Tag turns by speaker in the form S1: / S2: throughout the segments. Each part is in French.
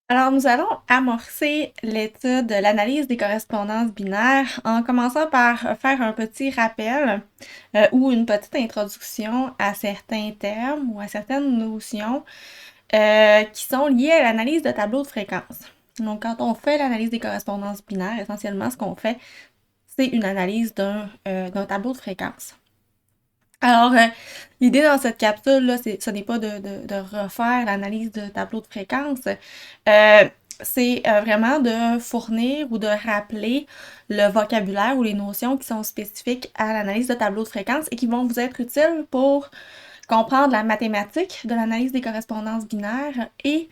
S1: Alors, nous allons amorcer l'étude de l'analyse des correspondances binaires en commençant par faire un petit rappel ou une petite introduction à certains termes ou à certaines notions qui sont liées à l'analyse de tableaux de fréquences. Donc, quand on fait l'analyse des correspondances binaires, essentiellement, ce qu'on fait, c'est une analyse d'un tableau de fréquences. Alors, l'idée dans cette capsule-là, ce n'est pas de refaire l'analyse de tableau de fréquences. C'est vraiment de fournir ou de rappeler le vocabulaire ou les notions qui sont spécifiques à l'analyse de tableau de fréquences et qui vont vous être utiles pour comprendre la mathématique de l'analyse des correspondances binaires et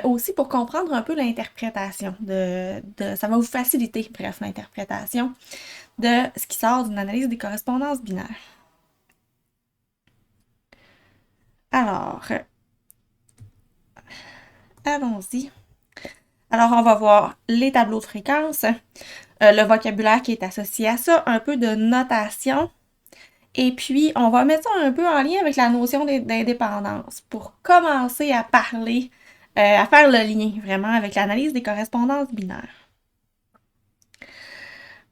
S1: aussi pour comprendre un peu l'interprétation. Ça va vous faciliter, bref, l'interprétation de ce qui sort d'une analyse des correspondances binaires. Alors, allons-y. Alors, on va voir les tableaux de fréquences, le vocabulaire qui est associé à ça, un peu de notation, et puis on va mettre ça un peu en lien avec la notion d'indépendance pour commencer à parler, à faire le lien vraiment avec l'analyse des correspondances binaires.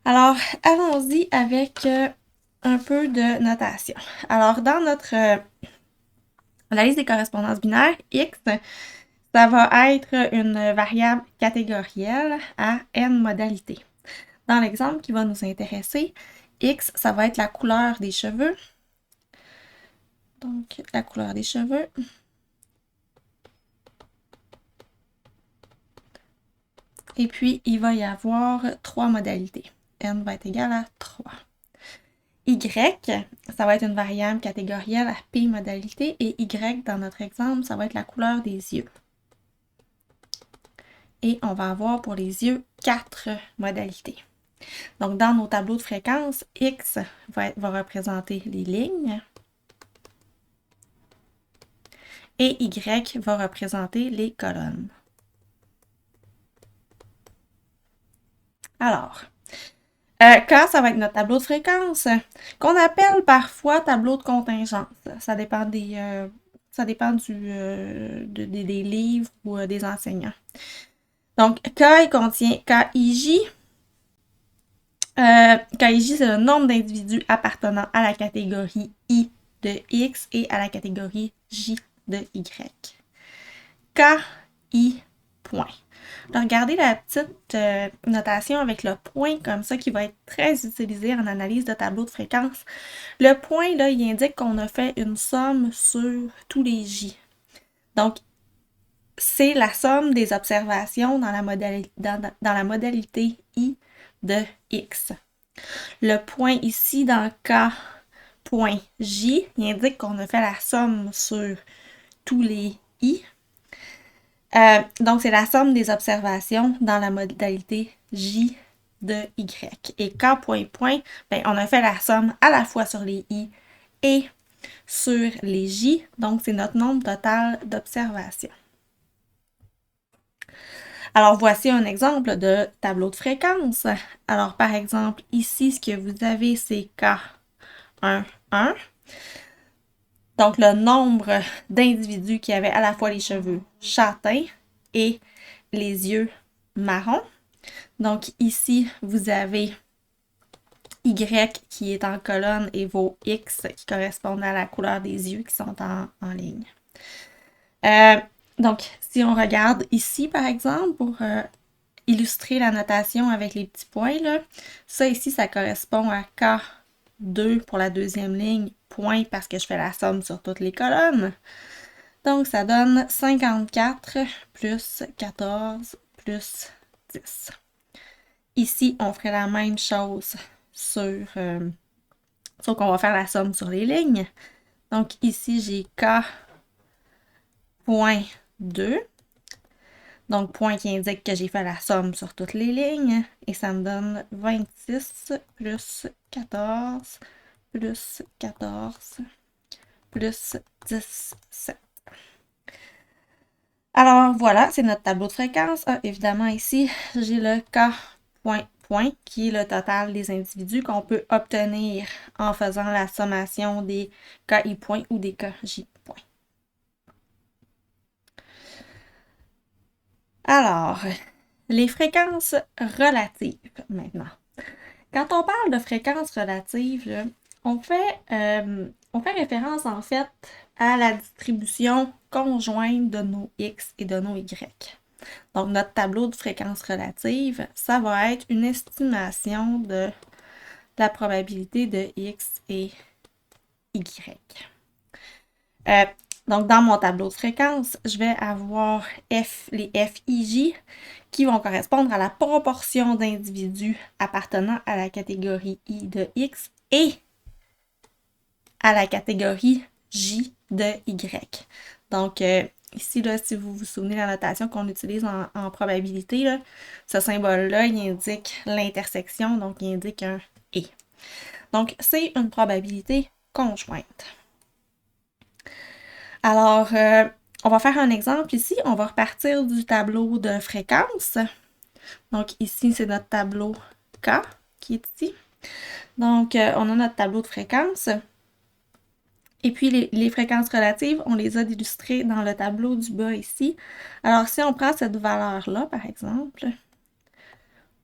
S1: Alors, allons-y avec un peu de notation. Alors, dans notre analyse des correspondances binaires, X, ça va être une variable catégorielle à n modalités. Dans l'exemple qui va nous intéresser, X, ça va être la couleur des cheveux. Donc, la couleur des cheveux. Et puis, il va y avoir 3 modalités. N va être égal à 3. Y, ça va être une variable catégorielle à P modalités. Et Y, dans notre exemple, ça va être la couleur des yeux. Et on va avoir pour les yeux 4 modalités. Donc, dans nos tableaux de fréquences, X va représenter les lignes et Y va représenter les colonnes. Alors, K, ça va être notre tableau de fréquence, qu'on appelle parfois tableau de contingence. Ça dépend des livres ou des enseignants. Donc, K, il contient KIJ. KIJ, c'est le nombre d'individus appartenant à la catégorie I de X et à la catégorie J de Y. KI point. Regardez la petite notation avec le point comme ça qui va être très utilisé en analyse de tableau de fréquence. Le point, là, il indique qu'on a fait une somme sur tous les J. Donc, c'est la somme des observations dans la modalité I de X. Le point ici, dans K point J, il indique qu'on a fait la somme sur tous les I. Donc, c'est la somme des observations dans la modalité J de Y. Et K point point, ben, on a fait la somme à la fois sur les I et sur les J. Donc, c'est notre nombre total d'observations. Alors, voici un exemple de tableau de fréquence. Alors, par exemple, ici, ce que vous avez, c'est K1, 1. Donc, le nombre d'individus qui avaient à la fois les cheveux châtains et les yeux marrons. Donc, ici, vous avez Y qui est en colonne et vos X qui correspondent à la couleur des yeux qui sont en ligne. Donc, si on regarde ici, par exemple, pour illustrer la notation avec les petits points, là, ça ici, ça correspond à K2 pour la deuxième ligne, point parce que je fais la somme sur toutes les colonnes. Donc, ça donne 54 plus 14 plus 10. Ici, on ferait la même chose sauf qu'on va faire la somme sur les lignes. Donc, ici, j'ai K.2. Donc, point qui indique que j'ai fait la somme sur toutes les lignes. Et ça me donne 26 plus 14 plus 14 plus 17. Alors, voilà, c'est notre tableau de fréquence. Ah, évidemment, ici, j'ai le K point point, qui est le total des individus qu'on peut obtenir en faisant la sommation des KI points ou des KJ points. Alors, les fréquences relatives maintenant. Quand on parle de fréquences relatives, là, on fait référence en fait à la distribution conjointe de nos X et de nos Y. Donc, notre tableau de fréquences relatives, ça va être une estimation de la probabilité de X et Y. Donc, dans mon tableau de fréquences, je vais avoir les FIJ qui vont correspondre à la proportion d'individus appartenant à la catégorie I de X et à la catégorie J de Y. Donc, ici, là, si vous vous souvenez de la notation qu'on utilise en probabilité, là, ce symbole-là, il indique l'intersection, donc il indique un « et ». Donc, c'est une probabilité conjointe. Alors, on va faire un exemple ici. On va repartir du tableau de fréquence. Donc, ici, c'est notre tableau K qui est ici. Donc, on a notre tableau de fréquence. Et puis, les fréquences relatives, on les a illustrées dans le tableau du bas ici. Alors, si on prend cette valeur-là, par exemple,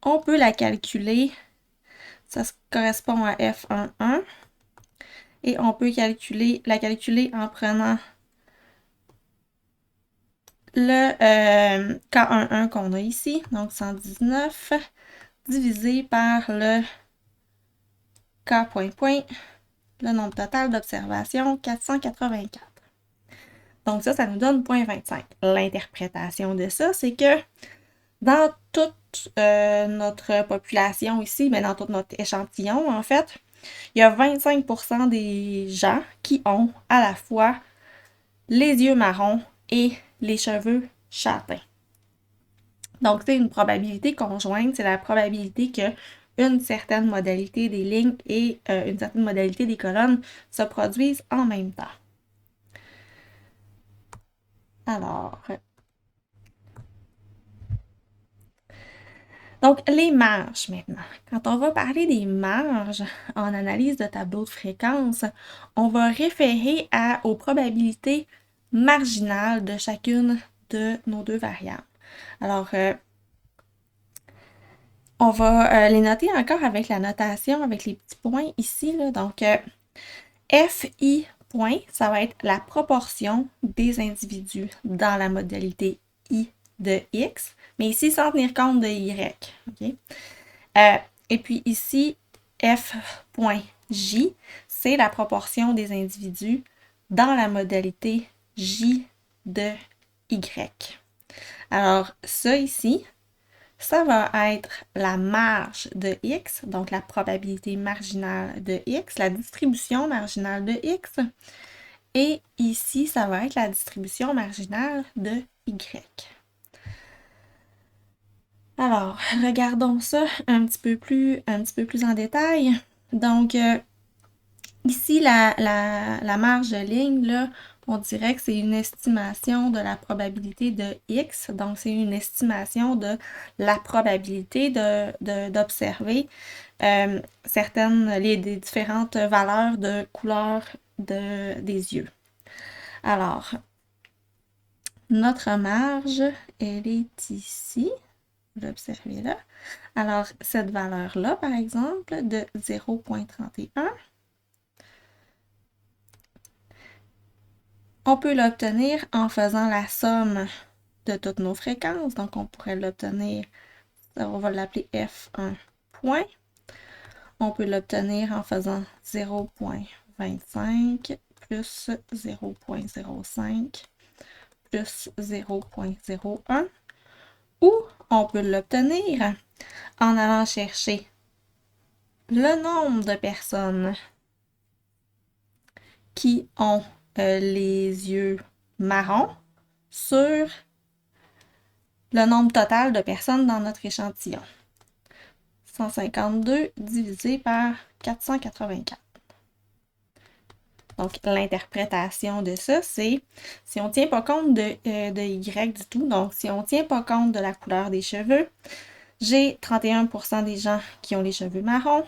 S1: on peut la calculer. Ça correspond à F11. Et on peut la calculer en prenant le K11 qu'on a ici, donc 119, divisé par le K point, le nombre total d'observations, 484. Donc ça nous donne 0,25. L'interprétation de ça, c'est que dans toute notre population ici, mais dans tout notre échantillon, en fait, il y a 25% des gens qui ont à la fois les yeux marrons et les cheveux châtains. Donc, c'est une probabilité conjointe, c'est la probabilité que une certaine modalité des lignes et une certaine modalité des colonnes se produisent en même temps. Alors, donc les marges maintenant. Quand on va parler des marges en analyse de tableau de fréquence, on va référer aux probabilités marginales de chacune de nos deux variables. Alors, on va les noter encore avec la notation, avec les petits points ici. Là. Donc, FI point, ça va être la proportion des individus dans la modalité I de X, mais ici sans tenir compte de Y. Okay? Et puis ici, F.J, c'est la proportion des individus dans la modalité J de Y. Alors, ça ici, ça va être la marge de X, donc la probabilité marginale de X, la distribution marginale de X. Et ici, ça va être la distribution marginale de Y. Alors, regardons ça un petit peu plus en détail. Donc, ici, la marge de ligne, là, on dirait que c'est une estimation de la probabilité de X. Donc, c'est une estimation de la probabilité d'observer des différentes valeurs de couleur des yeux. Alors, notre marge, elle est ici. Vous l'observez là. Alors, cette valeur-là, par exemple, de 0,31, on peut l'obtenir en faisant la somme de toutes nos fréquences. Donc, on pourrait l'obtenir, on va l'appeler F1 point. On peut l'obtenir en faisant 0,25 plus 0,05 plus 0,01. Ou on peut l'obtenir en allant chercher le nombre de personnes qui ont les yeux marrons sur le nombre total de personnes dans notre échantillon. 152 divisé par 484. Donc, l'interprétation de ça, c'est si on ne tient pas compte de Y du tout, donc si on ne tient pas compte de la couleur des cheveux, j'ai 31% des gens qui ont les cheveux marrons,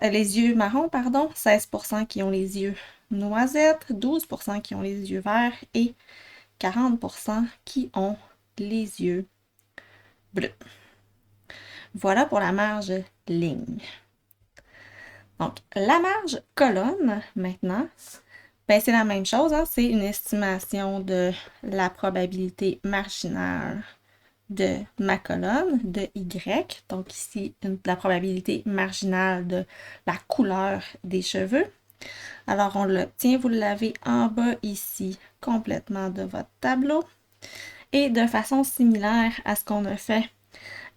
S1: les yeux marrons, pardon, 16% qui ont les yeux noisettes, 12% qui ont les yeux verts et 40% qui ont les yeux bleu. Voilà pour la marge ligne. Donc, la marge colonne, maintenant, ben, c'est la même chose, hein? C'est une estimation de la probabilité marginale de ma colonne, de Y. Donc ici, la probabilité marginale de la couleur des cheveux. Alors, on l'obtient, vous l'avez en bas ici, complètement de votre tableau. Et de façon similaire à ce qu'on a fait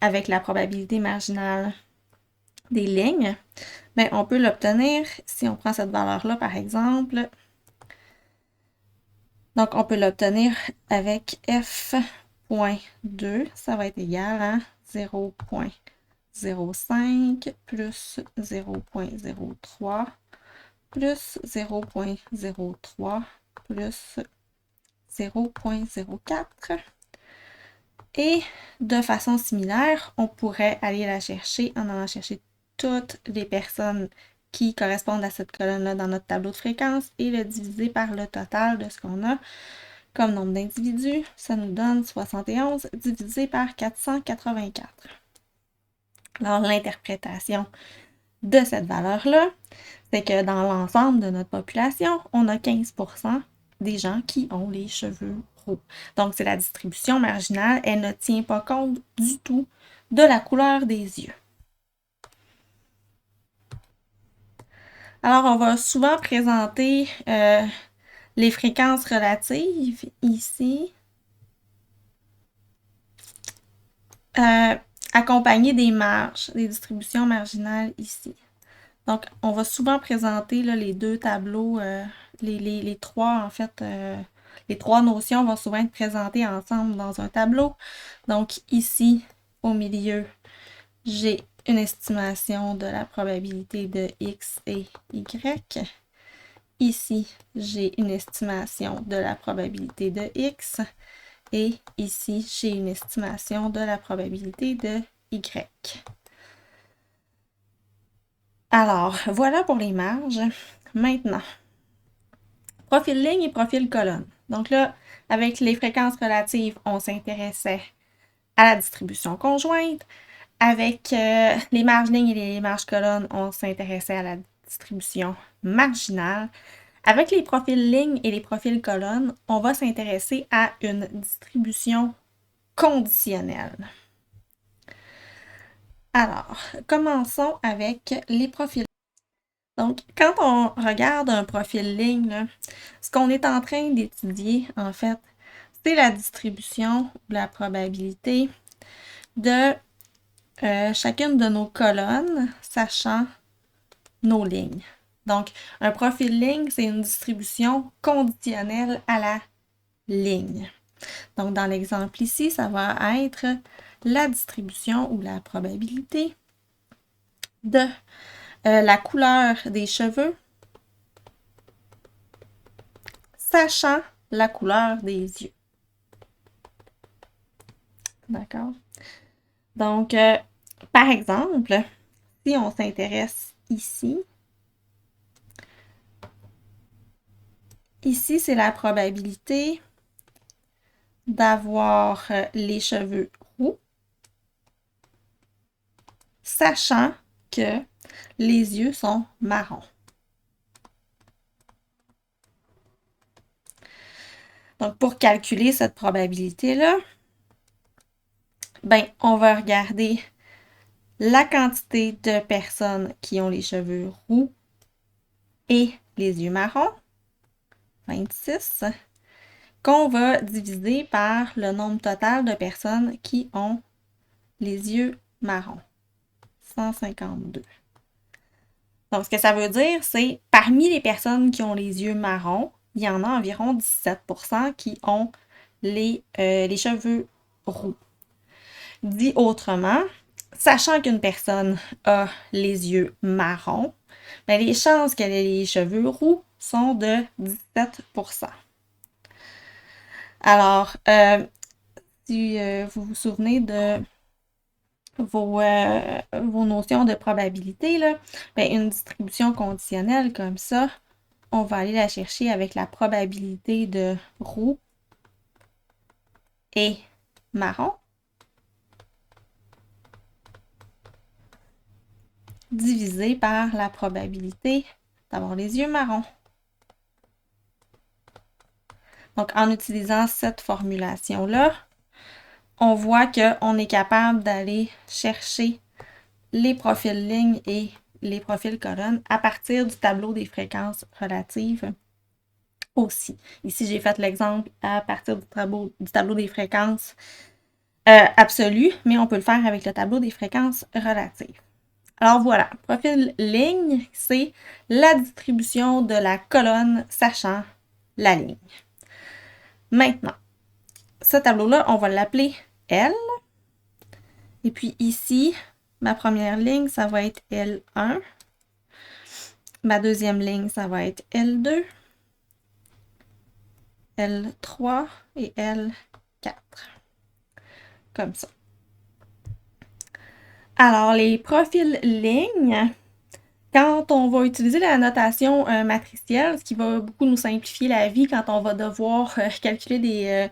S1: avec la probabilité marginale des lignes, mais on peut l'obtenir si on prend cette valeur-là, par exemple. Donc, on peut l'obtenir avec f.2, ça va être égal à 0.05 plus 0.03 plus 0.03 plus 0.04. Et de façon similaire, on pourrait aller la chercher en allant chercher toutes les personnes qui correspondent à cette colonne-là dans notre tableau de fréquence et le diviser par le total de ce qu'on a comme nombre d'individus. Ça nous donne 71 divisé par 484. Alors, l'interprétation de cette valeur-là, c'est que dans l'ensemble de notre population, on a 15% des gens qui ont les cheveux roux. Donc, c'est la distribution marginale. Elle ne tient pas compte du tout de la couleur des yeux. Alors, on va souvent présenter les fréquences relatives ici, accompagnées des marges, des distributions marginales ici. Donc, on va souvent présenter là, les deux tableaux, les trois, en fait, les trois notions vont souvent être présentées ensemble dans un tableau. Donc, ici, au milieu, j'ai une estimation de la probabilité de X et Y. Ici, j'ai une estimation de la probabilité de X. Et ici, j'ai une estimation de la probabilité de Y. Alors, voilà pour les marges. Maintenant, profil ligne et profil colonne. Donc là, avec les fréquences relatives, on s'intéressait à la distribution conjointe. Avec les marges lignes et les marges colonnes, on s'intéressait à la distribution marginale. Avec les profils lignes et les profils colonnes, on va s'intéresser à une distribution conditionnelle. Alors, commençons avec les profils. Donc, quand on regarde un profil ligne, là, ce qu'on est en train d'étudier, en fait, c'est la distribution ou la probabilité de chacune de nos colonnes, sachant nos lignes. Donc, un profil ligne, c'est une distribution conditionnelle à la ligne. Donc, dans l'exemple ici, ça va être la distribution ou la probabilité de la couleur des cheveux, sachant la couleur des yeux. D'accord? Donc, par exemple, si on s'intéresse ici, c'est la probabilité d'avoir les cheveux roux, sachant que les yeux sont marrons. Donc, pour calculer cette probabilité-là, ben, on va regarder la quantité de personnes qui ont les cheveux roux et les yeux marrons, 26, qu'on va diviser par le nombre total de personnes qui ont les yeux marrons, 152. Donc, ce que ça veut dire, c'est parmi les personnes qui ont les yeux marrons, il y en a environ 17% qui ont les cheveux roux. Dit autrement, sachant qu'une personne a les yeux marrons, ben les chances qu'elle ait les cheveux roux sont de 17%. Alors, si vous vous souvenez de vos notions de probabilité, là, ben une distribution conditionnelle comme ça, on va aller la chercher avec la probabilité de roux et marron. divisé par la probabilité d'avoir les yeux marrons. Donc, en utilisant cette formulation-là, on voit qu'on est capable d'aller chercher les profils lignes et les profils colonnes à partir du tableau des fréquences relatives aussi. Ici, j'ai fait l'exemple à partir du tableau des fréquences absolues, mais on peut le faire avec le tableau des fréquences relatives. Alors voilà, profil ligne, c'est la distribution de la colonne sachant la ligne. Maintenant, ce tableau-là, on va l'appeler L. Et puis ici, ma première ligne, ça va être L1. Ma deuxième ligne, ça va être L2, L3 et L4. Comme ça. Alors, les profils lignes, quand on va utiliser la notation matricielle, ce qui va beaucoup nous simplifier la vie quand on va devoir calculer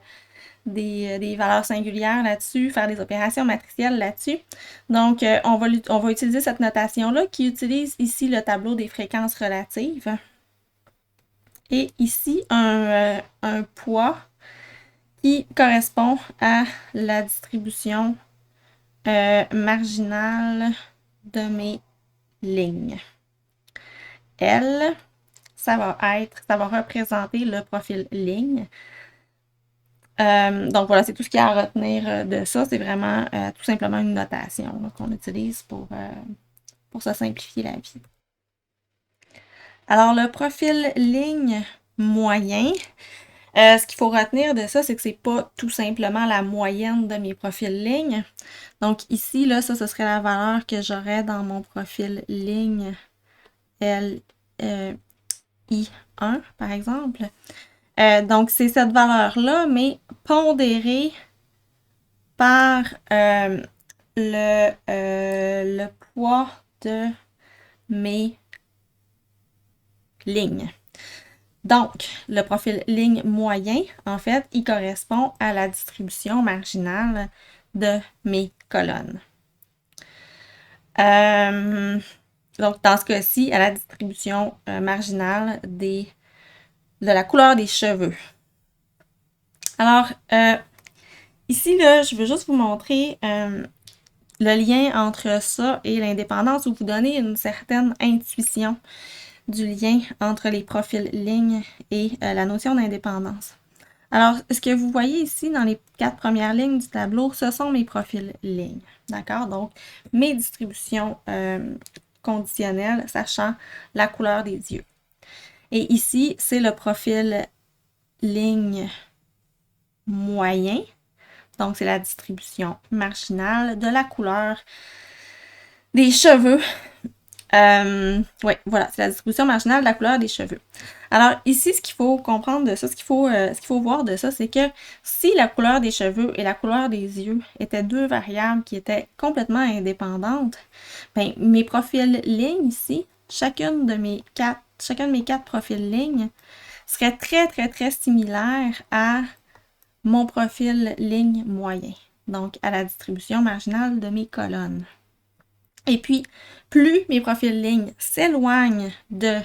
S1: des valeurs singulières là-dessus, faire des opérations matricielles là-dessus. Donc, on va utiliser cette notation-là qui utilise ici le tableau des fréquences relatives. Et ici, un poids qui correspond à la distribution marginale de mes lignes. L, ça va représenter le profil ligne. Donc voilà, c'est tout ce qu'il y a à retenir de ça. C'est vraiment tout simplement une notation qu'on utilise pour se simplifier la vie. Alors, le profil ligne moyen, ce qu'il faut retenir de ça, c'est que c'est pas tout simplement la moyenne de mes profils lignes. Donc ici, là, ça, ce serait la valeur que j'aurais dans mon profil ligne I1, par exemple. Donc, c'est cette valeur-là, mais pondérée par le poids de mes lignes. Donc, le profil ligne moyen, en fait, il correspond à la distribution marginale de mes colonnes. Donc, dans ce cas-ci, à la distribution marginale de la couleur des cheveux. Alors, ici, là, je veux juste vous montrer le lien entre ça et l'indépendance, ou vous donner une certaine intuition du lien entre les profils lignes et la notion d'indépendance. Alors, ce que vous voyez ici dans les 4 premières lignes du tableau, ce sont mes profils lignes. D'accord? Donc, mes distributions conditionnelles, sachant la couleur des yeux. Et ici, c'est le profil ligne moyen. Donc, c'est la distribution marginale de la couleur des cheveux. Oui, voilà, c'est la distribution marginale de la couleur des cheveux. Alors, ici, ce qu'il faut comprendre de ça, ce qu'il faut voir de ça, c'est que si la couleur des cheveux et la couleur des yeux étaient deux variables qui étaient complètement indépendantes, ben, mes profils lignes ici, chacun de mes quatre profils lignes serait très, très, très similaire à mon profil ligne moyen, donc à la distribution marginale de mes colonnes. Et puis, plus mes profils lignes s'éloignent du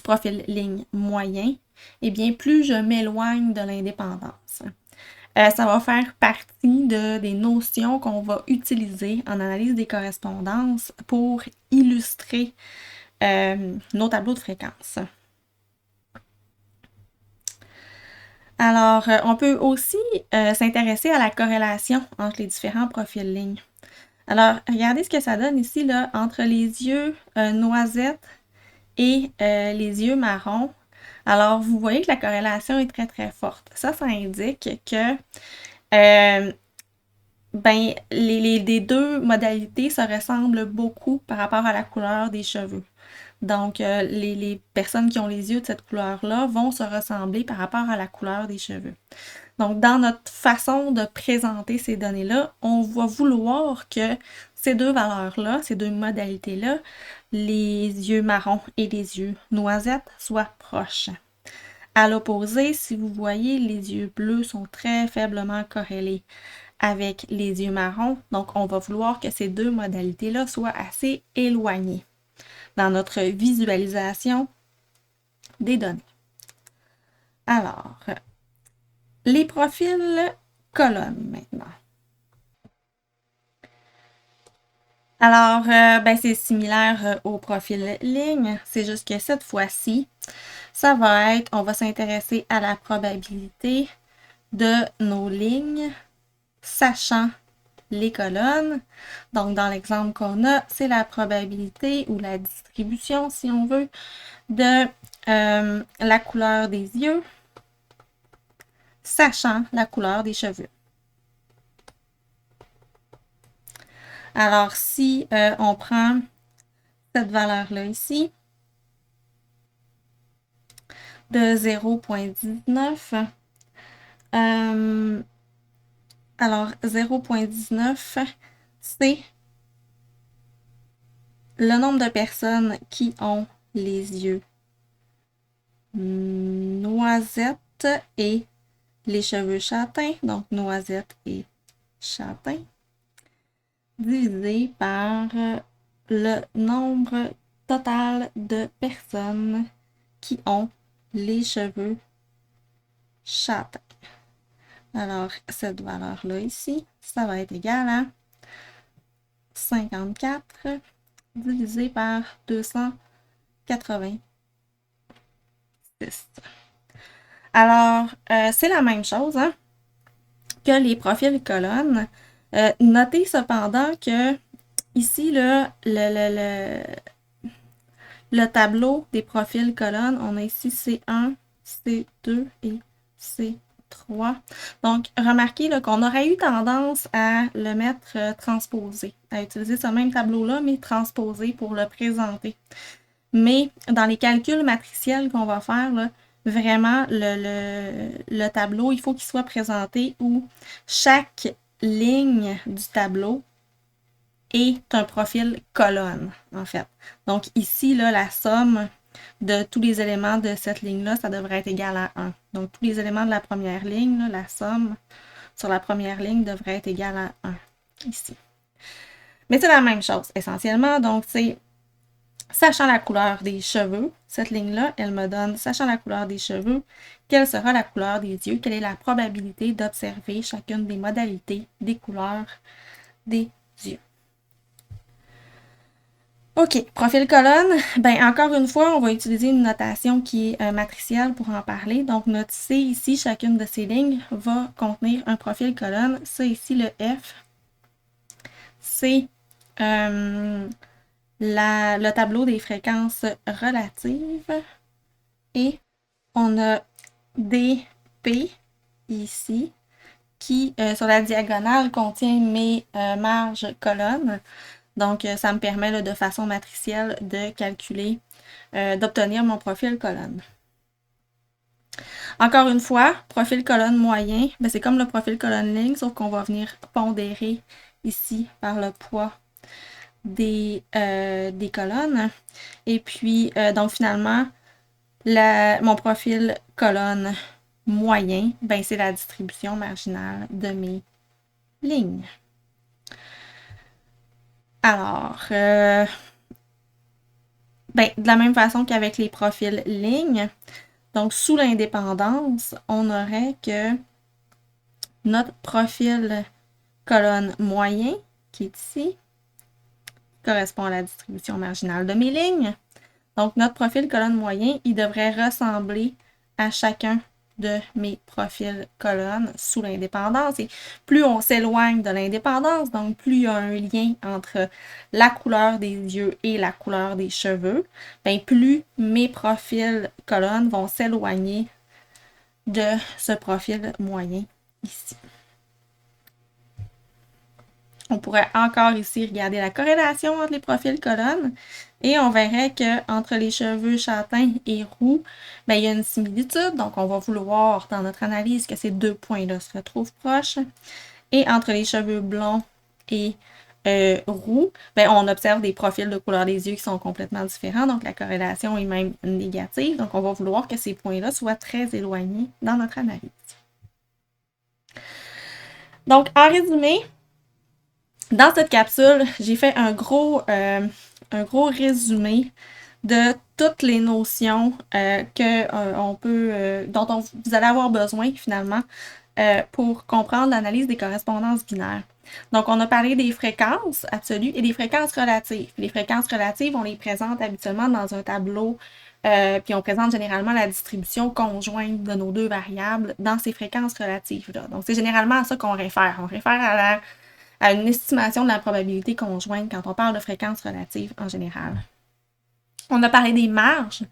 S1: profil ligne moyen, eh bien, plus je m'éloigne de l'indépendance. Ça va faire partie des notions qu'on va utiliser en analyse des correspondances pour illustrer nos tableaux de fréquences. Alors, on peut aussi s'intéresser à la corrélation entre les différents profils lignes. Alors, regardez ce que ça donne ici, là, entre les yeux noisettes et les yeux marrons. Alors, vous voyez que la corrélation est très, très forte. Ça indique que les deux modalités se ressemblent beaucoup par rapport à la couleur des cheveux. Donc, les personnes qui ont les yeux de cette couleur-là vont se ressembler par rapport à la couleur des cheveux. Donc, dans notre façon de présenter ces données-là, on va vouloir que ces deux valeurs-là, ces deux modalités-là, les yeux marrons et les yeux noisettes, soient proches. À l'opposé, si vous voyez, les yeux bleus sont très faiblement corrélés avec les yeux marrons. Donc, on va vouloir que ces deux modalités-là soient assez éloignées dans notre visualisation des données. Alors, les profils colonnes maintenant. Alors, c'est similaire au profil ligne, c'est juste que cette fois-ci, ça va être, on va s'intéresser à la probabilité de nos lignes, sachant les colonnes. Donc, dans l'exemple qu'on a, c'est la probabilité ou la distribution, si on veut, de la couleur des yeux, sachant la couleur des cheveux. Alors, si on prend cette valeur-là ici, de 0,19, alors 0,19, c'est le nombre de personnes qui ont les yeux noisette et les cheveux châtains, donc noisette et châtain, divisé par le nombre total de personnes qui ont les cheveux châtains. Alors, cette valeur-là ici, ça va être égal à 54 divisé par 286. Alors, c'est la même chose hein, que les profils colonnes. Notez cependant que ici, là, le tableau des profils colonnes, on a ici C1, C2 et C3. Donc, remarquez qu'on aurait eu tendance à le mettre transposé, à utiliser ce même tableau-là, mais transposé pour le présenter. Mais dans les calculs matriciels qu'on va faire, là, vraiment, le tableau, il faut qu'il soit présenté où chaque ligne du tableau est un profil colonne, en fait. Donc ici, là, la somme de tous les éléments de cette ligne-là, ça devrait être égal à 1. Donc tous les éléments de la première ligne, là, la somme sur la première ligne devrait être égale à 1, ici. Mais c'est la même chose, essentiellement. Donc, c'est sachant la couleur des cheveux, cette ligne-là, elle me donne, sachant la couleur des cheveux, quelle sera la couleur des yeux, quelle est la probabilité d'observer chacune des modalités des couleurs des yeux. OK, profil colonne, encore une fois, on va utiliser une notation qui est matricielle pour en parler. Donc, notre C ici, chacune de ces lignes va contenir un profil colonne. Ça ici, le F, c'est le tableau des fréquences relatives. Et on a DP ici, qui, sur la diagonale, contient mes marges colonnes. Donc, ça me permet là, de façon matricielle de calculer, d'obtenir mon profil colonne. Encore une fois, profil colonne moyen, c'est comme le profil colonne ligne, sauf qu'on va venir pondérer ici par le poids des colonnes. Et puis, donc finalement, mon profil colonne moyen, c'est la distribution marginale de mes lignes. Alors, de la même façon qu'avec les profils lignes, donc sous l'indépendance, on aurait que notre profil colonne moyen, qui est ici, correspond à la distribution marginale de mes lignes. Donc, notre profil colonne moyen, il devrait ressembler à chacun de mes profils colonnes sous l'indépendance. Et plus on s'éloigne de l'indépendance, donc plus il y a un lien entre la couleur des yeux et la couleur des cheveux, plus mes profils colonnes vont s'éloigner de ce profil moyen ici. On pourrait encore ici regarder la corrélation entre les profils colonnes et on verrait qu'entre les cheveux châtains et roux, il y a une similitude. Donc, on va vouloir dans notre analyse que ces deux points-là se retrouvent proches. Et entre les cheveux blonds et roux, ben, on observe des profils de couleur des yeux qui sont complètement différents, donc la corrélation est même négative. Donc, on va vouloir que ces points-là soient très éloignés dans notre analyse. Donc, en résumé, dans cette capsule, j'ai fait un gros résumé de toutes les notions dont vous allez avoir besoin finalement pour comprendre l'analyse des correspondances binaires. Donc, on a parlé des fréquences absolues et des fréquences relatives. Les fréquences relatives, on les présente habituellement dans un tableau, puis on présente généralement la distribution conjointe de nos deux variables dans ces fréquences relatives-là. Donc, c'est généralement à ça qu'on réfère. On réfère à une estimation de la probabilité conjointe quand on parle de fréquences relatives en général. On a parlé des marges.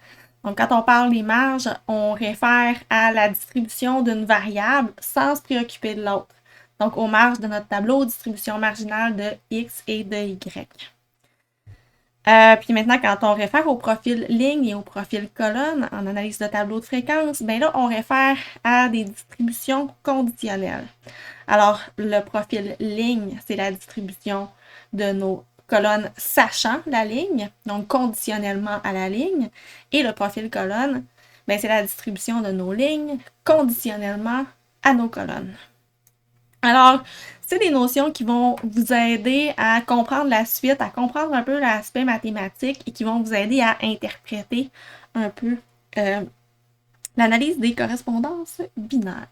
S1: Donc, quand on parle des marges, on réfère à la distribution d'une variable sans se préoccuper de l'autre. Donc, aux marges de notre tableau, distribution marginale de X et de Y. Puis maintenant, quand on réfère au profil ligne et au profil colonne en analyse de tableau de fréquence, bien là, on réfère à des distributions conditionnelles. Alors, le profil ligne, c'est la distribution de nos colonnes sachant la ligne, donc conditionnellement à la ligne. Et le profil colonne, bien, c'est la distribution de nos lignes conditionnellement à nos colonnes. Alors, c'est des notions qui vont vous aider à comprendre la suite, à comprendre un peu l'aspect mathématique et qui vont vous aider à interpréter un peu l'analyse des correspondances binaires.